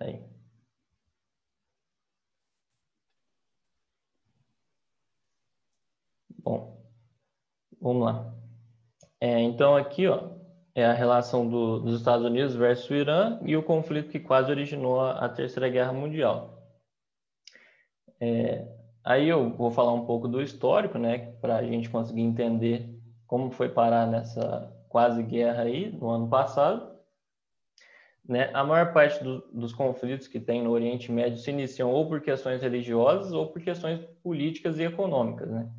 Aí. Bom, vamos lá. Então aqui, ó, é a relação dos Estados Unidos versus o Irã e o conflito que quase originou a Terceira Guerra Mundial. Aí eu vou falar um pouco do histórico, né, para a gente conseguir entender como foi parar nessa quase guerra aí no ano passado. Né? A maior parte dos conflitos que tem no Oriente Médio se iniciam ou por questões religiosas ou por questões políticas e econômicas, né?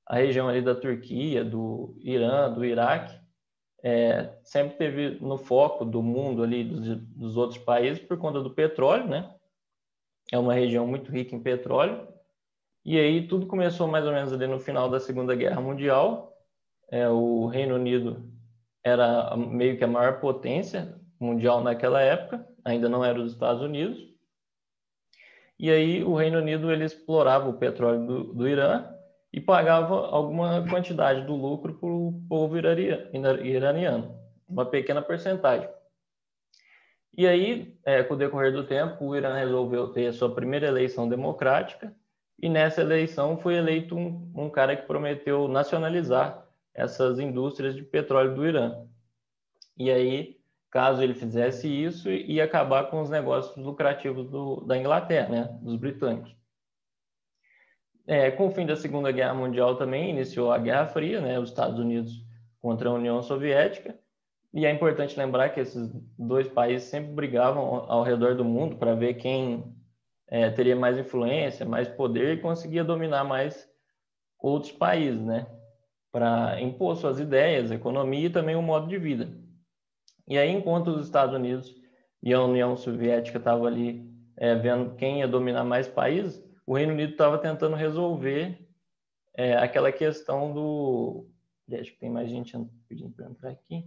A região ali da Turquia, do Irã, do Iraque, sempre teve no foco do mundo ali, dos outros países, por conta do petróleo, né? É uma região muito rica em petróleo. E aí tudo começou mais ou menos ali no final da Segunda Guerra Mundial. O Reino Unido era meio que a maior potência mundial naquela época, ainda não era os Estados Unidos. E aí o Reino Unido ele explorava o petróleo do Irã e pagava alguma quantidade do lucro para o povo iraniano, uma pequena porcentagem. E aí, com o decorrer do tempo, o Irã resolveu ter a sua primeira eleição democrática e nessa eleição foi eleito um cara que prometeu nacionalizar essas indústrias de petróleo do Irã. E aí, caso ele fizesse isso, ia acabar com os negócios lucrativos da Inglaterra, né, dos britânicos. Com o fim da Segunda Guerra Mundial também iniciou a Guerra Fria, né, os Estados Unidos contra a União Soviética. E é importante lembrar que esses dois países sempre brigavam ao redor do mundo para ver quem teria mais influência, mais poder e conseguia dominar mais outros países, né, para impor suas ideias, economia e também o modo de vida. E aí, enquanto os Estados Unidos e a União Soviética estavam ali vendo quem ia dominar mais países, o Reino Unido estava tentando resolver aquela questão do... Acho que tem mais gente pedindo para entrar aqui.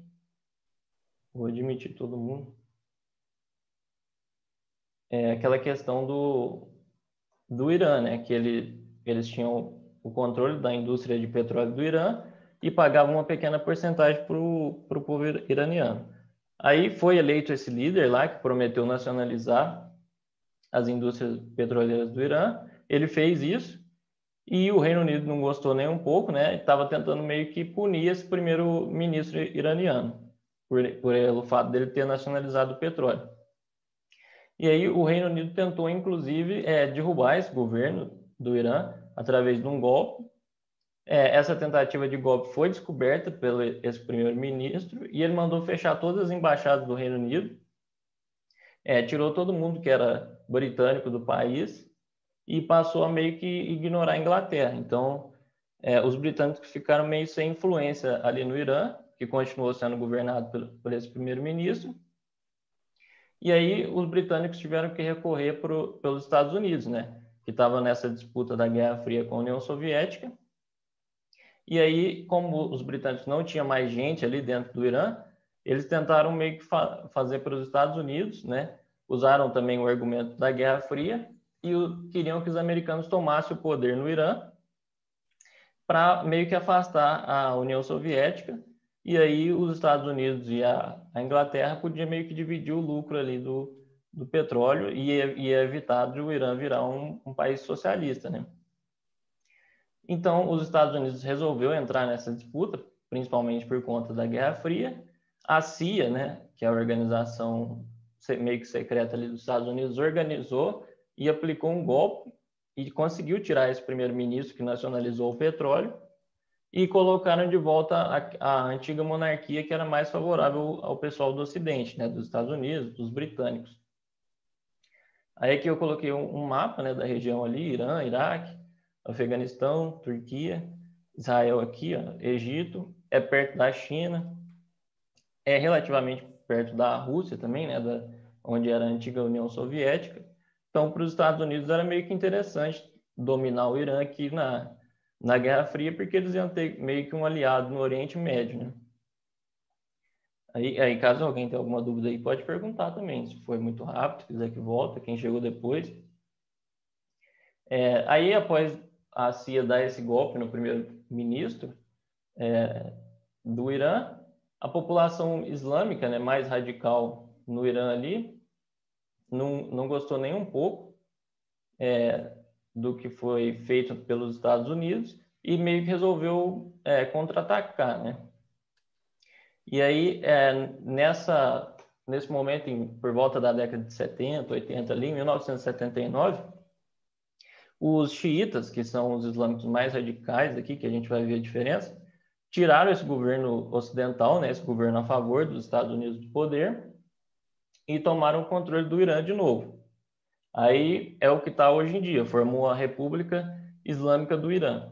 Vou admitir todo mundo. Aquela questão do Irã, né? Que eles tinham o controle da indústria de petróleo do Irã e pagavam uma pequena porcentagem para o povo iraniano. Aí foi eleito esse líder lá que prometeu nacionalizar as indústrias petroleiras do Irã. Ele fez isso e o Reino Unido não gostou nem um pouco, né? Estava tentando meio que punir esse primeiro-ministro iraniano pelo fato dele ter nacionalizado o petróleo. E aí o Reino Unido tentou, inclusive, derrubar esse governo do Irã através de um golpe. Essa tentativa de golpe foi descoberta pelo esse primeiro-ministro e ele mandou fechar todas as embaixadas do Reino Unido, tirou todo mundo que era britânico do país e passou a meio que ignorar a Inglaterra. Então, os britânicos ficaram meio sem influência ali no Irã, que continuou sendo governado por esse primeiro-ministro. E aí os britânicos tiveram que recorrer pelos Estados Unidos, né? Que estava nessa disputa da Guerra Fria com a União Soviética. E aí, como os britânicos não tinham mais gente ali dentro do Irã, eles tentaram meio que fazer para os Estados Unidos, né? Usaram também o argumento da Guerra Fria e queriam que os americanos tomassem o poder no Irã para meio que afastar a União Soviética. E aí os Estados Unidos e a Inglaterra podiam meio que dividir o lucro ali do petróleo e evitar de o Irã virar um país socialista, né? Então, os Estados Unidos resolveu entrar nessa disputa, principalmente por conta da Guerra Fria. A CIA, né, que é a organização meio que secreta ali dos Estados Unidos, organizou e aplicou um golpe e conseguiu tirar esse primeiro-ministro que nacionalizou o petróleo e colocaram de volta a antiga monarquia que era mais favorável ao pessoal do Ocidente, né, dos Estados Unidos, dos britânicos. Aí aqui eu coloquei um mapa, né, da região ali, Irã, Iraque, Afeganistão, Turquia, Israel aqui, ó, Egito, é perto da China, é relativamente perto da Rússia também, né, onde era a antiga União Soviética. Então, para os Estados Unidos era meio que interessante dominar o Irã aqui na Guerra Fria, porque eles iam ter meio que um aliado no Oriente Médio, né? Aí, caso alguém tenha alguma dúvida aí, pode perguntar também, se foi muito rápido, se quiser que volta, quem chegou depois. Aí, após a CIA dar esse golpe no primeiro-ministro do Irã, a população islâmica, né, mais radical no Irã ali, não gostou nem um pouco do que foi feito pelos Estados Unidos e meio que resolveu contra-atacar, né? E aí, nesse momento, por volta da década de 70, 80, ali, em 1979, os xiitas, que são os islâmicos mais radicais aqui, que a gente vai ver a diferença, tiraram esse governo ocidental, né, esse governo a favor dos Estados Unidos do poder, e tomaram o controle do Irã de novo. Aí é o que está hoje em dia, formou a República Islâmica do Irã.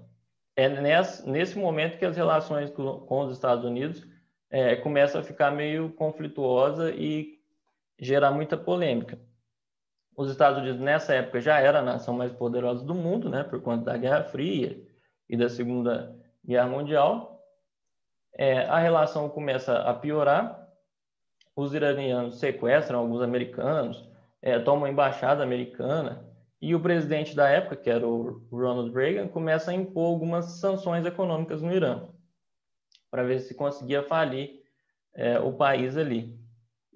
É nesse momento que as relações com os Estados Unidos começam a ficar meio conflituosa e gerar muita polêmica. Os Estados Unidos, nessa época, já era a nação mais poderosa do mundo, né, por conta da Guerra Fria e da Segunda Guerra Mundial. A relação começa a piorar, os iranianos sequestram alguns americanos, tomam a embaixada americana, e o presidente da época, que era o Ronald Reagan, começa a impor algumas sanções econômicas no Irã, para ver se conseguia falir o país ali.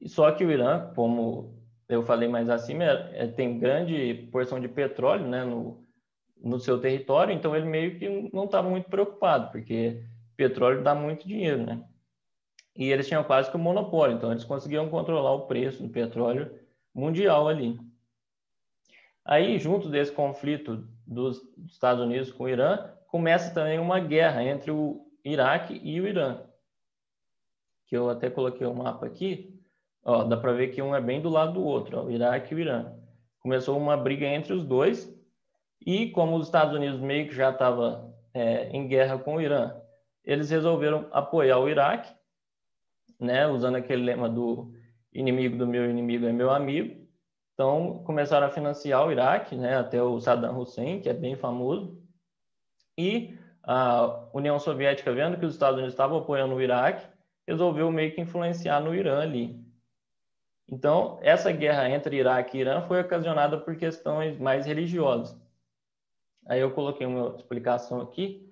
Só que o Irã, como eu falei mais acima, tem grande porção de petróleo, né, no seu território, então ele meio que não estava muito preocupado, porque petróleo dá muito dinheiro, né? E eles tinham quase que um monopólio, então eles conseguiam controlar o preço do petróleo mundial ali. Aí, junto desse conflito dos Estados Unidos com o Irã, começa também uma guerra entre o Iraque e o Irã, que eu até coloquei o mapa aqui. Ó, dá para ver que um é bem do lado do outro, ó, o Iraque e o Irã. Começou uma briga entre os dois, e como os Estados Unidos meio que já estava em guerra com o Irã, eles resolveram apoiar o Iraque, né, usando aquele lema do inimigo do meu inimigo é meu amigo. Então, começaram a financiar o Iraque, né, até o Saddam Hussein, que é bem famoso. E a União Soviética, vendo que os Estados Unidos estavam apoiando o Iraque, resolveu meio que influenciar no Irã ali. Então, essa guerra entre Iraque e Irã foi ocasionada por questões mais religiosas. Aí eu coloquei uma explicação aqui.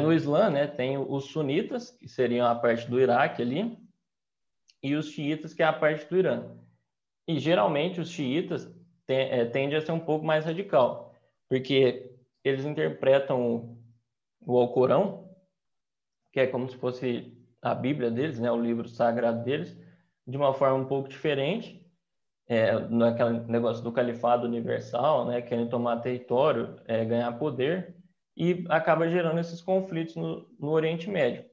No Islã, né, tem os sunitas, que seriam a parte do Iraque ali, e os xiitas, que é a parte do Irã. E geralmente os xiitas tendem a ser um pouco mais radical, porque eles interpretam o Alcorão, que é como se fosse a Bíblia deles, né, o livro sagrado deles, de uma forma um pouco diferente, naquele negócio do califado universal, né, querem tomar território, ganhar poder, e acaba gerando esses conflitos no Oriente Médio.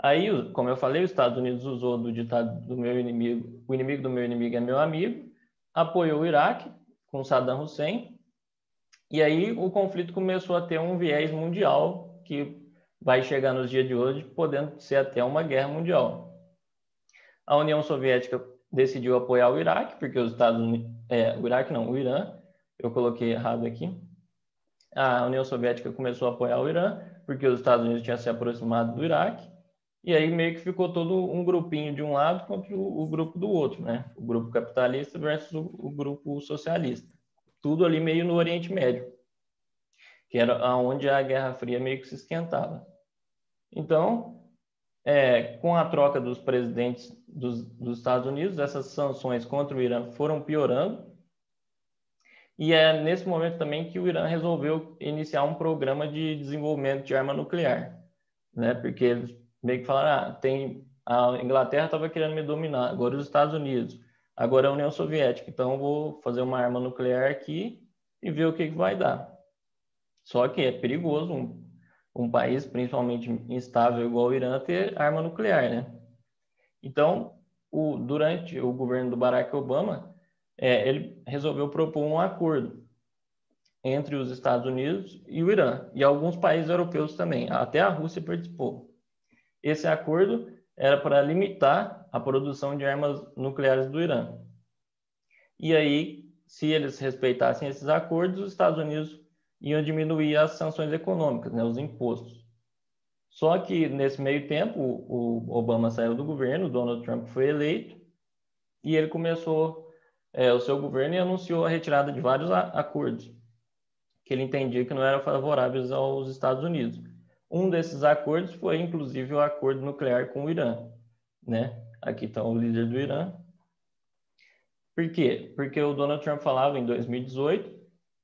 Aí, como eu falei, os Estados Unidos usou do ditado do meu inimigo, o inimigo do meu inimigo é meu amigo, apoiou o Iraque com Saddam Hussein, e aí o conflito começou a ter um viés mundial que vai chegar nos dias de hoje, podendo ser até uma guerra mundial. A União Soviética decidiu apoiar o Iraque, porque os Estados Unidos, o Iraque não, o Irã, eu coloquei errado aqui. A União Soviética começou a apoiar o Irã, porque os Estados Unidos tinham se aproximado do Iraque, e aí meio que ficou todo um grupinho de um lado contra o grupo do outro, né? O grupo capitalista versus o grupo socialista. Tudo ali meio no Oriente Médio, que era onde a Guerra Fria meio que se esquentava. Então, com a troca dos presidentes dos Estados Unidos, essas sanções contra o Irã foram piorando, e é nesse momento também que o Irã resolveu iniciar um programa de desenvolvimento de arma nuclear, né? Porque eles meio que falaram, a Inglaterra estava querendo me dominar, agora os Estados Unidos, agora a União Soviética, então eu vou fazer uma arma nuclear aqui e ver o que vai dar. Só que é perigoso um país, principalmente instável igual o Irã, ter arma nuclear, né? Então, durante o governo do Barack Obama, ele resolveu propor um acordo entre os Estados Unidos e o Irã, e alguns países europeus também, até a Rússia participou. Esse acordo era para limitar a produção de armas nucleares do Irã. E aí, se eles respeitassem esses acordos, os Estados Unidos iam diminuir as sanções econômicas, né, os impostos. Só que, nesse meio tempo, o Obama saiu do governo, o Donald Trump foi eleito, e ele começou o seu governo e anunciou a retirada de vários acordos que ele entendia que não eram favoráveis aos Estados Unidos. Um desses acordos foi, inclusive, o acordo nuclear com o Irã, né? Aqui está o líder do Irã. Por quê? Porque o Donald Trump falava em 2018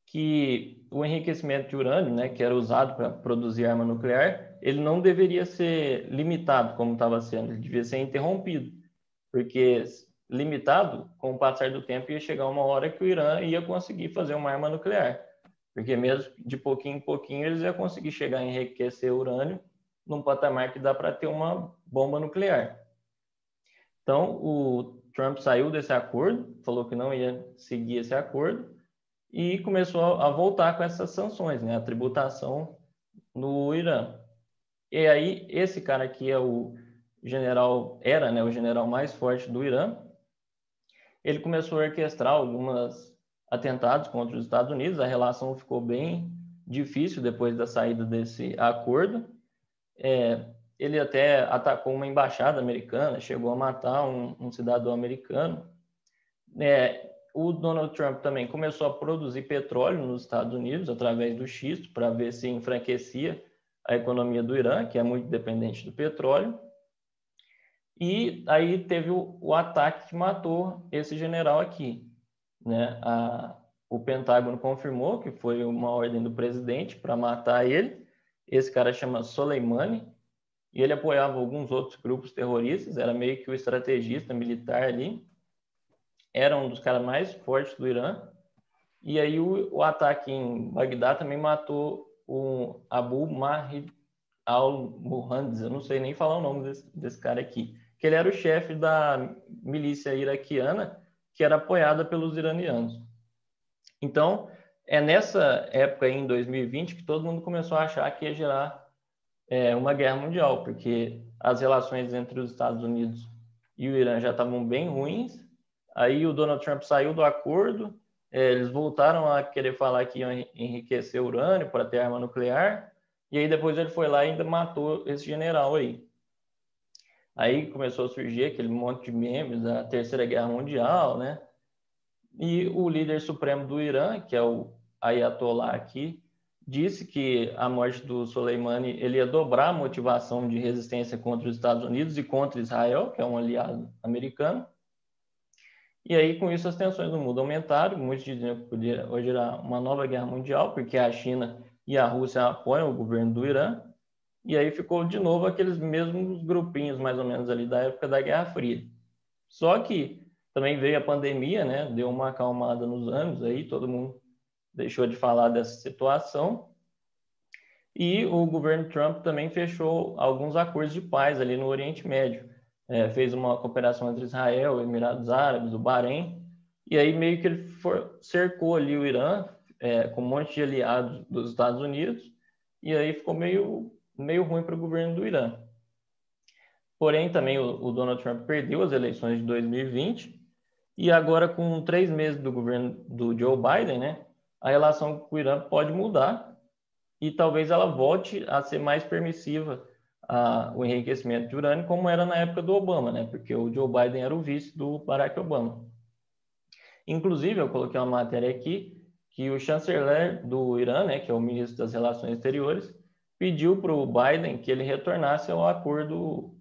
que o enriquecimento de urânio, né, que era usado para produzir arma nuclear, ele não deveria ser limitado como estava sendo, ele devia ser interrompido, porque limitado, com o passar do tempo, ia chegar uma hora que o Irã ia conseguir fazer uma arma nuclear, porque mesmo de pouquinho em pouquinho eles iam conseguir chegar a enriquecer urânio num patamar que dá para ter uma bomba nuclear. Então, o Trump saiu desse acordo, falou que não ia seguir esse acordo e começou a voltar com essas sanções, né, a tributação no Irã. E aí, esse cara aqui é o general, era, né, o general mais forte do Irã, ele começou a orquestrar alguns atentados contra os Estados Unidos, a relação ficou bem difícil depois da saída desse acordo. Ele até atacou uma embaixada americana, chegou a matar um cidadão americano. O Donald Trump também começou a produzir petróleo nos Estados Unidos através do xisto para ver se enfraquecia a economia do Irã, que é muito dependente do petróleo. E aí teve o ataque que matou esse general aqui, né? O Pentágono confirmou que foi uma ordem do presidente para matar ele. Esse cara chama Soleimani e ele apoiava alguns outros grupos terroristas, era meio que o estrategista militar ali. Era um dos caras mais fortes do Irã. E aí o ataque em Bagdá também matou o Abu Mahdi al-Muhandis, eu não sei nem falar o nome desse cara aqui, que ele era o chefe da milícia iraquiana, que era apoiada pelos iranianos. Então, é nessa época aí, em 2020, que todo mundo começou a achar que ia gerar uma guerra mundial, porque as relações entre os Estados Unidos e o Irã já estavam bem ruins. Aí o Donald Trump saiu do acordo, eles voltaram a querer falar que iam enriquecer urânio para ter arma nuclear, e aí depois ele foi lá e ainda matou esse general aí. Aí começou a surgir aquele monte de memes da Terceira Guerra Mundial, né? E o líder supremo do Irã, que é o Ayatollah aqui, disse que a morte do Soleimani ele ia dobrar a motivação de resistência contra os Estados Unidos e contra Israel, que é um aliado americano. E aí, com isso, as tensões no mundo aumentaram. Muitos diziam que podia gerar uma nova guerra mundial, porque a China e a Rússia apoiam o governo do Irã. E aí ficou de novo aqueles mesmos grupinhos, mais ou menos, ali da época da Guerra Fria. Só que também veio a pandemia, né? Deu uma acalmada nos ânimos aí, todo mundo deixou de falar dessa situação. E o governo Trump também fechou alguns acordos de paz ali no Oriente Médio. Fez uma cooperação entre Israel, Emirados Árabes, o Bahrein, e aí meio que ele cercou ali o Irã com um monte de aliados dos Estados Unidos, e aí ficou meio ruim para o governo do Irã. Porém, também o Donald Trump perdeu as eleições de 2020, e agora com 3 meses do governo do Joe Biden, né, a relação com o Irã pode mudar, e talvez ela volte a ser mais permissiva o enriquecimento de urânio, como era na época do Obama, né? Porque o Joe Biden era o vice do Barack Obama. Inclusive, eu coloquei uma matéria aqui que o chanceler do Irã, né, que é o ministro das Relações Exteriores, pediu para o Biden que ele retornasse ao acordo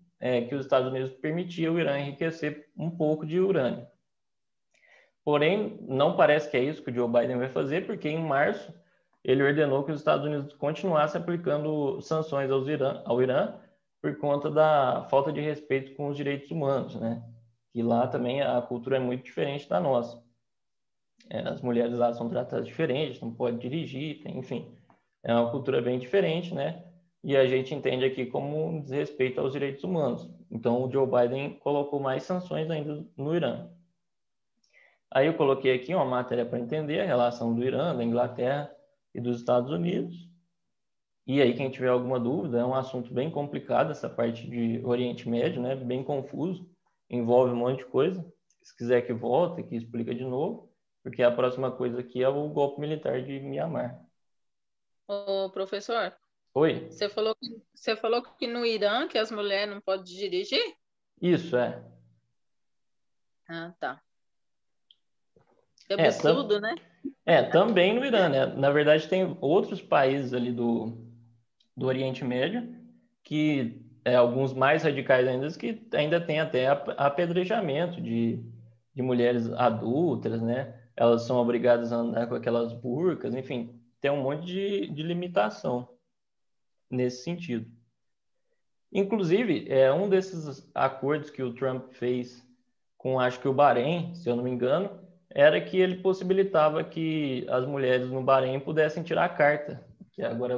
que os Estados Unidos permitia o Irã enriquecer um pouco de urânio. Porém, não parece que é isso que o Joe Biden vai fazer, porque em março ele ordenou que os Estados Unidos continuassem aplicando sanções ao Irã por conta da falta de respeito com os direitos humanos, né? E lá também a cultura é muito diferente da nossa. As mulheres lá são tratadas diferentes, não pode dirigir, enfim. É uma cultura bem diferente, né? E a gente entende aqui como um desrespeito aos direitos humanos. Então, o Joe Biden colocou mais sanções ainda no Irã. Aí eu coloquei aqui uma matéria para entender a relação do Irã, da Inglaterra e dos Estados Unidos. E aí, quem tiver alguma dúvida, é um assunto bem complicado, essa parte de Oriente Médio, né? Bem confuso, envolve um monte de coisa. Se quiser que volte, que explica de novo, porque a próxima coisa aqui é o golpe militar de Mianmar. Ô, professor, Oi? você falou que no Irã que as mulheres não podem dirigir? Isso, é. Ah, tá. Que É, absurdo, né? também no Irã, né? Na verdade, tem outros países ali do Oriente Médio que alguns mais radicais ainda, que ainda tem até apedrejamento de de mulheres adultas, né? Elas são obrigadas a andar com aquelas burcas, enfim, tem um monte de limitação nesse sentido. Inclusive, um desses acordos que o Trump fez com, acho que o Bahrein, se eu não me engano, era que ele possibilitava que as mulheres no Bahrein pudessem tirar a carta, que agora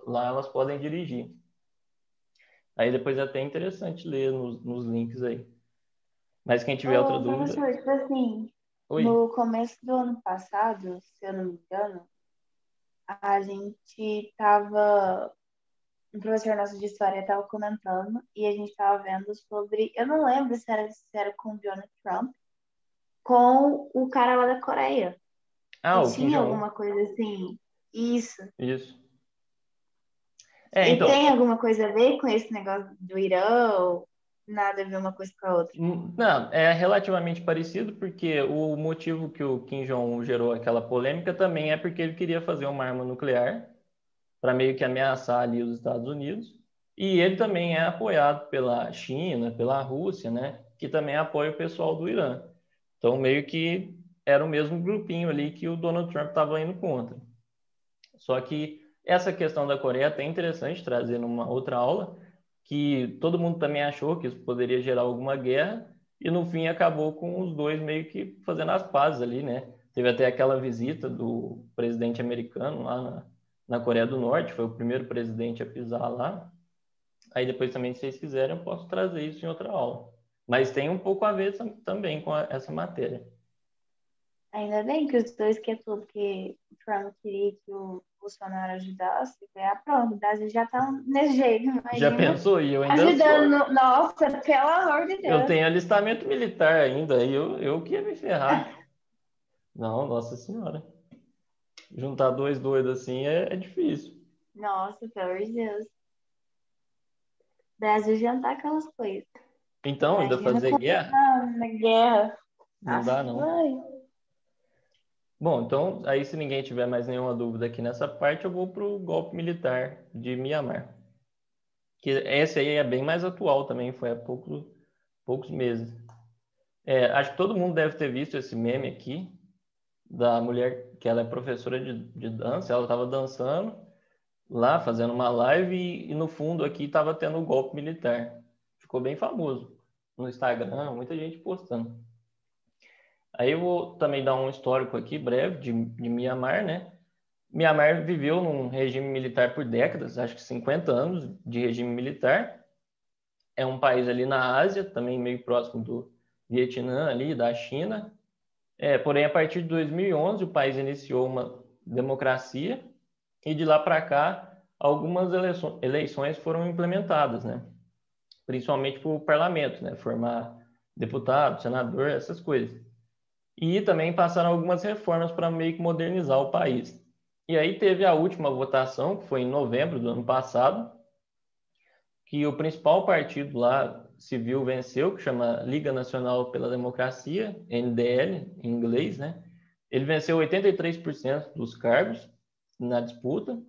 lá elas podem dirigir. Aí depois é até interessante ler nos links aí. Mas quem tiver outra Ô, dúvida... professor, tipo assim, Oi. no começo do ano passado, se eu não me engano, a gente tava. Um professor nosso de história estava comentando e a gente estava vendo sobre. Eu não lembro se era com o Donald Trump, com o cara lá da Coreia. Ah, Que o Kim tinha Jong-un. alguma coisa assim. Isso. Isso. E Então, tem alguma coisa a ver com esse negócio do Irã? Ou nada a ver uma coisa com a outra? não, é relativamente parecido, porque o motivo que o Kim Jong-un gerou aquela polêmica também é porque ele queria fazer uma arma nuclear para meio que ameaçar ali os Estados Unidos. E ele também é apoiado pela China, pela Rússia, né? Que também apoia o pessoal do Irã. Então, meio que era o mesmo grupinho ali que o Donald Trump estava indo contra. Só que essa questão da Coreia é até interessante trazer numa outra aula, que todo mundo também achou que isso poderia gerar alguma guerra, e no fim acabou com os dois meio que fazendo as pazes ali, né? Teve até aquela visita do presidente americano lá na Coreia do Norte, foi o primeiro presidente a pisar lá. Aí depois também, se vocês quiserem, eu posso trazer isso em outra aula. Mas tem um pouco a ver também com essa matéria. Ainda bem que os dois quietou, porque o Trump queria que o Bolsonaro ajudasse. Pronto, o Brasil já tá nesse jeito, Já imagina. pensou? E eu ainda sou. Ajudando. Nossa, pelo amor de Eu Deus. tenho alistamento militar ainda, e eu que ia me ferrar. Não, nossa senhora. Juntar dois doidos assim é difícil. Nossa, pelo amor de Deus. O Brasil já não tá aquelas coisas. Então, ainda Imagina fazer como guerra? na guerra. Não Nossa, dá, não. mãe. Bom, então, aí se ninguém tiver mais nenhuma dúvida aqui nessa parte, eu vou para o golpe militar de Mianmar. Que esse aí é bem mais atual também, foi há poucos meses. Acho que todo mundo deve ter visto esse meme aqui, da mulher que ela é professora de dança, ela estava dançando lá, fazendo uma live, e no fundo aqui estava tendo um golpe militar. Ficou bem famoso no Instagram, muita gente postando. Aí eu vou também dar um histórico aqui breve de Mianmar, né? Mianmar viveu num regime militar por décadas, acho que 50 anos de regime militar. É um país ali na Ásia, também meio próximo do Vietnã ali, da China. Porém, a partir de 2011, o país iniciou uma democracia e de lá para cá, algumas eleições foram implementadas, né? Principalmente para o parlamento, né? Formar deputado, senador, essas coisas. E também passaram algumas reformas para meio que modernizar o país. E aí teve a última votação, que foi em novembro do ano passado, que o principal partido lá civil venceu, que chama Liga Nacional pela Democracia, NDL, em inglês, né? Ele venceu 83% dos cargos na disputa,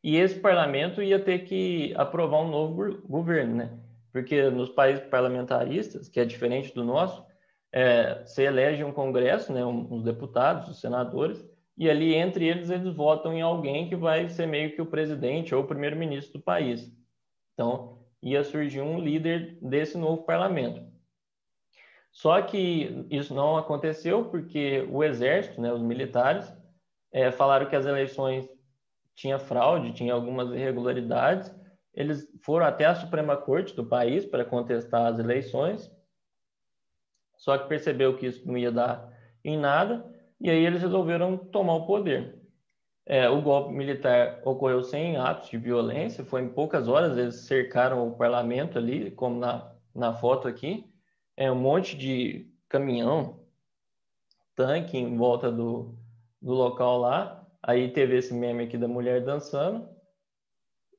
e esse parlamento ia ter que aprovar um novo governo, né? Porque nos países parlamentaristas, que é diferente do nosso, se elege um congresso, né, uns deputados, os senadores, e ali entre eles votam em alguém que vai ser meio que o presidente ou o primeiro-ministro do país. Então, ia surgir um líder desse novo parlamento. Só que isso não aconteceu porque o exército, né, os militares, falaram que as eleições tinha fraude, tinha algumas irregularidades. Eles foram até a Suprema Corte do país para contestar as eleições, só que percebeu que isso não ia dar em nada, e aí eles resolveram tomar o poder. O golpe militar ocorreu sem atos de violência, foi em poucas horas, eles cercaram o parlamento ali, como na foto aqui, um monte de caminhão, tanque em volta do local lá, aí teve esse meme aqui da mulher dançando,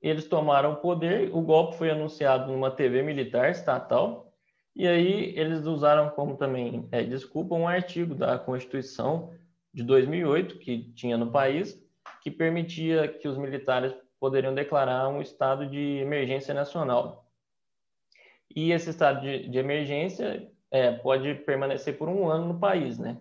eles tomaram o poder, o golpe foi anunciado numa TV militar estatal, e aí eles usaram como também desculpa um artigo da Constituição de 2008 que tinha no país, que permitia que os militares poderiam declarar um estado de emergência nacional. E esse estado de emergência pode permanecer por 1 ano no país, né?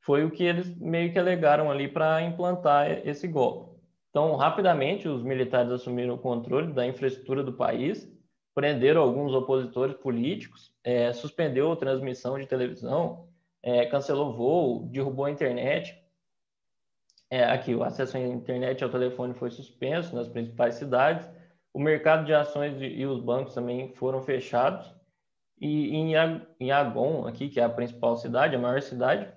Foi o que eles meio que alegaram ali para implantar esse golpe. Então, rapidamente, os militares assumiram o controle da infraestrutura do país, prenderam alguns opositores políticos, suspendeu a transmissão de televisão, cancelou voo, derrubou a internet. Aqui, o acesso à internet e ao telefone foi suspenso nas principais cidades. O mercado de ações e os bancos também foram fechados. E em Yangon, aqui, que é a principal cidade, a maior cidade,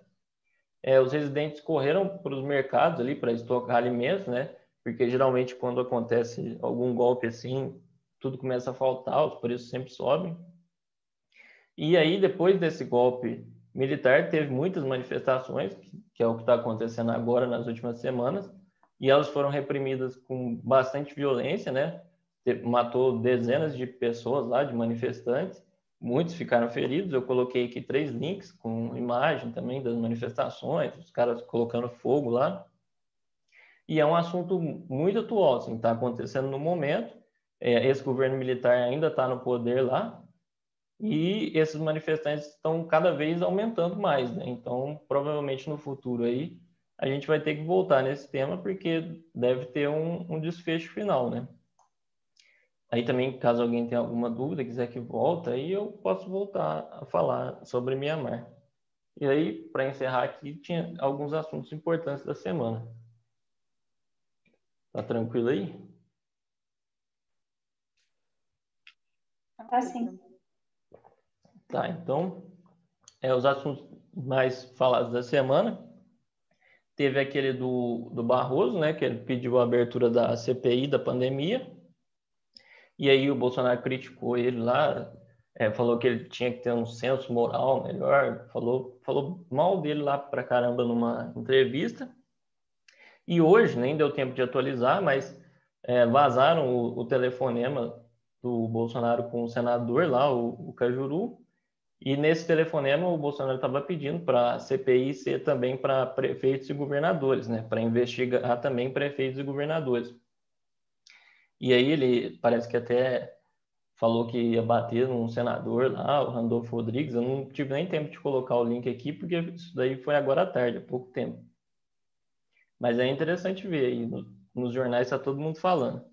os residentes correram para os mercados ali para estocar alimentos, né? Porque geralmente quando acontece algum golpe assim, tudo começa a faltar, os preços sempre sobem. E aí, depois desse golpe militar, teve muitas manifestações, que é o que está acontecendo agora nas últimas semanas, e elas foram reprimidas com bastante violência, né? Matou dezenas de pessoas lá, de manifestantes, muitos ficaram feridos. Eu coloquei aqui 3 links com imagem também das manifestações, os caras colocando fogo lá. E é um assunto muito atual, assim, está acontecendo no momento. Esse governo militar ainda está no poder lá, e esses manifestantes estão cada vez aumentando mais, né? Então, provavelmente no futuro aí, a gente vai ter que voltar nesse tema, porque deve ter um desfecho final, né? Aí também, caso alguém tenha alguma dúvida, quiser que volte, aí eu posso voltar a falar sobre Mianmar. E aí, para encerrar aqui, tinha alguns assuntos importantes da semana. Tá tranquilo aí? Tá sim. Tá, então, os assuntos mais falados da semana. Teve aquele do Barroso, né, que ele pediu a abertura da CPI da pandemia. E aí o Bolsonaro criticou ele lá, falou que ele tinha que ter um senso moral melhor, falou mal dele lá pra caramba numa entrevista. E hoje, nem deu tempo de atualizar, mas vazaram o telefonema do Bolsonaro com o senador lá, o Cajuru. E nesse telefonema o Bolsonaro estava pedindo para a CPI ser também para prefeitos e governadores, né? Para investigar também prefeitos e governadores. E aí ele parece que até falou que ia bater num senador lá, o Randolfo Rodrigues. Eu não tive nem tempo de colocar o link aqui, porque isso daí foi agora à tarde, há pouco tempo. Mas é interessante ver aí, nos jornais está todo mundo falando.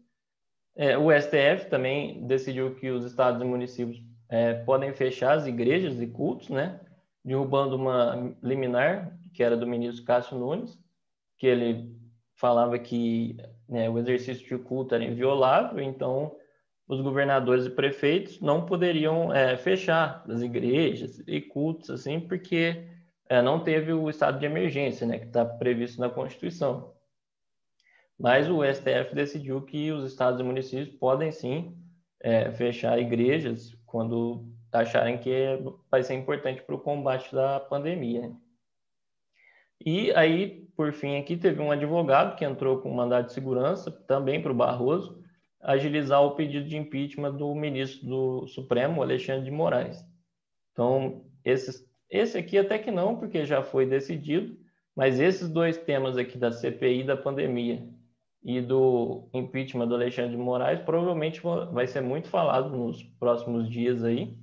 O STF também decidiu que os estados e municípios podem fechar as igrejas e cultos, né? Derrubando uma liminar, que era do ministro Cássio Nunes, que ele falava que, né, o exercício de culto era inviolável, então os governadores e prefeitos não poderiam fechar as igrejas e cultos, assim, porque não teve o estado de emergência, né, que está previsto na Constituição. Mas o STF decidiu que os estados e municípios podem sim fechar igrejas quando acharem que vai ser importante para o combate da pandemia, né? E aí, por fim, aqui teve um advogado que entrou com um mandado de segurança, também para o Barroso, agilizar o pedido de impeachment do ministro do Supremo, Alexandre de Moraes. Então, esse aqui até que não, porque já foi decidido, mas esses 2 temas aqui da CPI da pandemia e do impeachment do Alexandre de Moraes provavelmente vai ser muito falado nos próximos dias aí.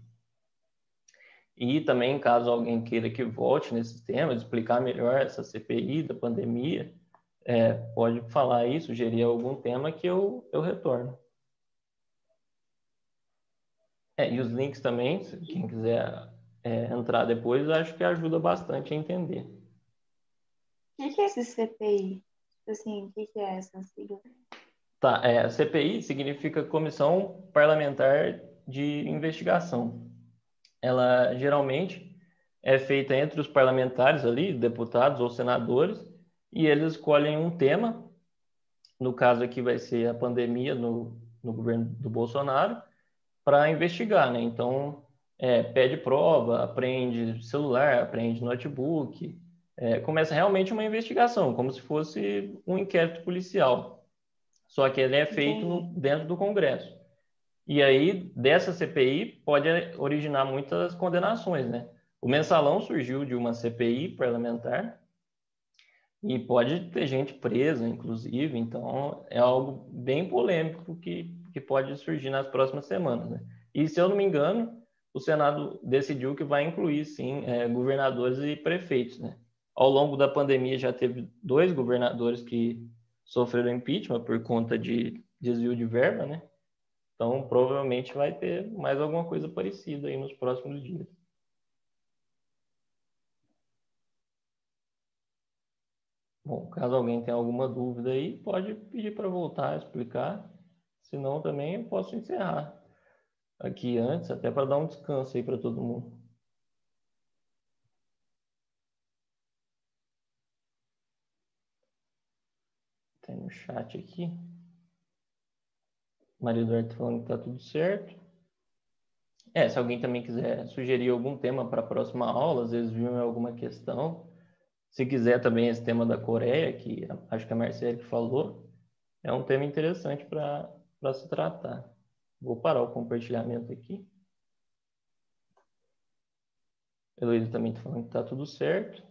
E também, caso alguém queira que volte nesses temas, explicar melhor essa CPI da pandemia, pode falar aí, sugerir algum tema que eu retorno. E os links também, se quem quiser entrar depois, acho que ajuda bastante a entender. O que é esse CPI? Assim, o que é essa sigla? Tá, CPI significa Comissão Parlamentar de Investigação. Ela geralmente é feita entre os parlamentares ali, deputados ou senadores, e eles escolhem um tema. No caso aqui vai ser a pandemia no governo do Bolsonaro, para investigar, né? Então, pede prova, apreende celular, apreende notebook, começa realmente uma investigação, como se fosse um inquérito policial. Só que ele é feito dentro do Congresso. E aí, dessa CPI, pode originar muitas condenações, né? O Mensalão surgiu de uma CPI parlamentar e pode ter gente presa, inclusive. Então, é algo bem polêmico que pode surgir nas próximas semanas, né? E, se eu não me engano, o Senado decidiu que vai incluir, sim, governadores e prefeitos, né? Ao longo da pandemia já teve 2 governadores que sofreram impeachment por conta de desvio de verba, né? Então, provavelmente vai ter mais alguma coisa parecida aí nos próximos dias. Bom, caso alguém tenha alguma dúvida aí, pode pedir para voltar a explicar. Senão, também eu posso encerrar aqui antes, até para dar um descanso aí para todo mundo. Tem no chat aqui. Maria Eduardo falando que tá tudo certo. Se alguém também quiser sugerir algum tema para a próxima aula, às vezes viu alguma questão. Se quiser também esse tema da Coreia, que acho que a Marcele que falou, é um tema interessante para se tratar. Vou parar o compartilhamento aqui. Heloísa também está falando que está tudo certo.